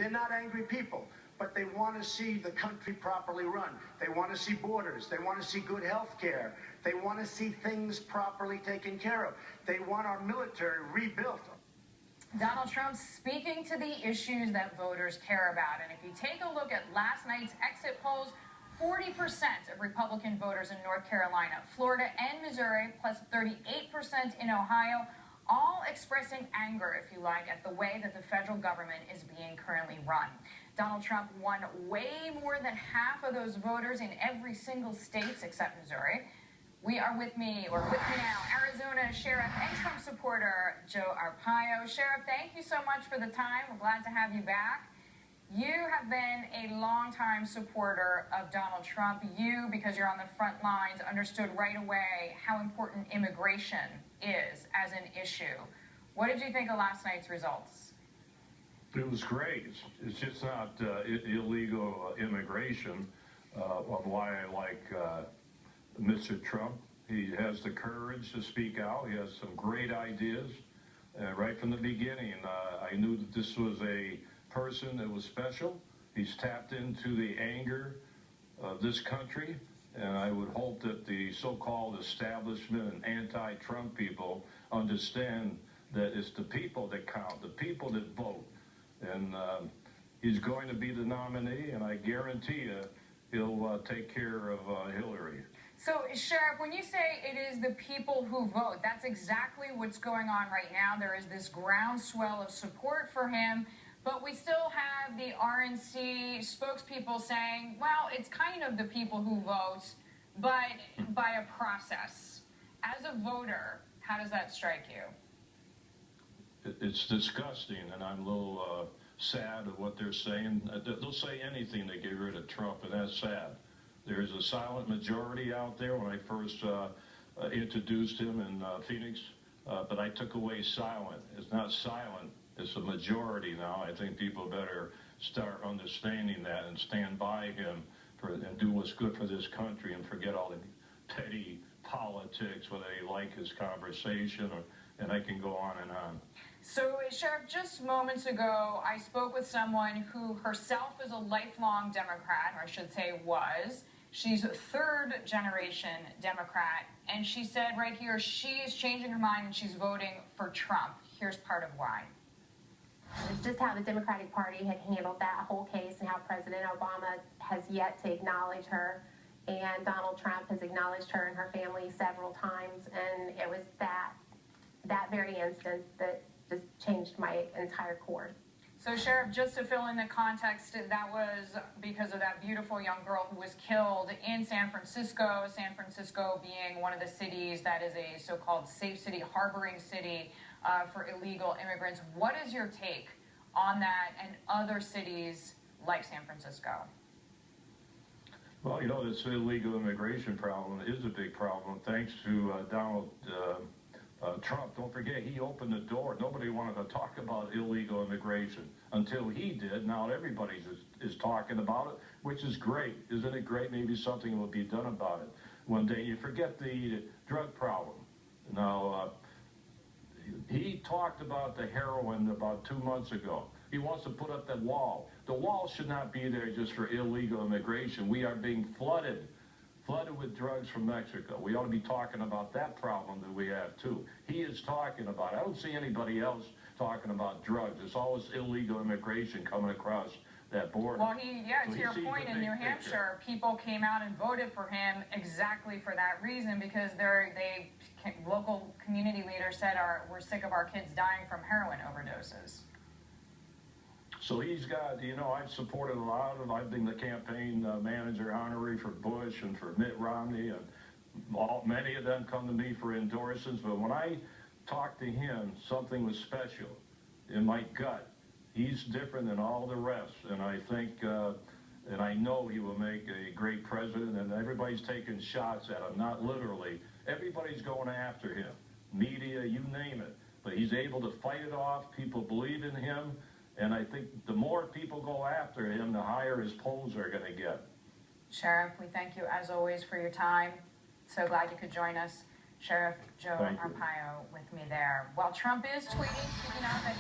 They're not angry people, but they want to see the country properly run. They want to see borders. They want to see good health care. They want to see things properly taken care of. They want our military rebuilt. Donald Trump speaking to the issues that voters care about. And if you take a look at last night's exit polls, 40% of Republican voters in North Carolina, Florida, and Missouri, plus 38% in Ohio, all expressing anger, if you like, at the way that the federal government is being currently run. Donald Trump won way more than half of those voters in every single state except Missouri. With me now, Arizona Sheriff and Trump supporter Joe Arpaio. Sheriff, thank you so much for the time. We're glad to have you back. You have been a longtime supporter of Donald Trump. You, because you're on the front lines, understood right away how important immigration is as an issue. What did you think of last night's results? It was great. It's just not illegal immigration of why I like Mr. Trump. He has the courage to speak out. He has some great ideas. Right from the beginning, I knew that this was a person that was special. He's tapped into the anger of this country, and I would hope that the so-called establishment and anti-Trump people understand that it's the people that count, the people that vote. And he's going to be the nominee, and I guarantee you he'll take care of Hillary. So, Sheriff, when you say it is the people who vote, that's exactly what's going on right now. There is this groundswell of support for him, but we still have the RNC spokespeople saying, well, it's kind of the people who vote, but by a process. As a voter, how does that strike you? It's disgusting, and I'm a little sad at what they're saying. They'll say anything to get rid of Trump, and that's sad. There's a silent majority out there when I first introduced him in Phoenix, but I took away silent. It's not silent, it's a majority now. I think people better start understanding that and stand by him and do what's good for this country and forget all the petty politics, whether they like his conversation, and I can go on and on. So, Sheriff, just moments ago, I spoke with someone who herself is a lifelong Democrat, or I should say was. She's a third-generation Democrat, and she said right here she is changing her mind and she's voting for Trump. Here's part of why. It's just how the Democratic Party had handled that whole case and how President Obama has yet to acknowledge her. And Donald Trump has acknowledged her and her family several times, and it was that very instance that just changed my entire course. So, Sheriff, just to fill in the context, that was because of that beautiful young girl who was killed in San Francisco being one of the cities that is a so-called safe city, harboring city for illegal immigrants. What is your take on that and other cities like San Francisco? Well, you know, this illegal immigration problem is a big problem thanks to Donald Trump. Don't forget, he opened the door. Nobody wanted to talk about illegal immigration until he did. Now everybody is talking about it, which is great. Isn't it great? Maybe something will be done about it one day. You forget the drug problem. Now, he talked about the heroin about 2 months ago. He wants to put up that wall. The wall should not be there just for illegal immigration. We are being flooded with drugs from Mexico. We ought to be talking about that problem that we have too. He is talking about it. I don't see anybody else talking about drugs. It's always illegal immigration coming across that border. Well, to your point, in New Hampshire, people came out and voted for him exactly for that reason, because local community leaders said we're sick of our kids dying from heroin overdoses. So he's got, you know, I've supported a lot of, I've been the campaign manager honorary for Bush and for Mitt Romney, and many of them come to me for endorsements, but when I talked to him, something was special in my gut. He's different than all the rest, and I think, and I know he will make a great president, and everybody's taking shots at him, not literally. Everybody's going after him, media, you name it, but he's able to fight it off. People believe in him. And I think the more people go after him, the higher his polls are going to get. Sheriff, we thank you, as always, for your time. So glad you could join us. Sheriff Joe Arpaio with me there. While Trump is tweeting, speaking out that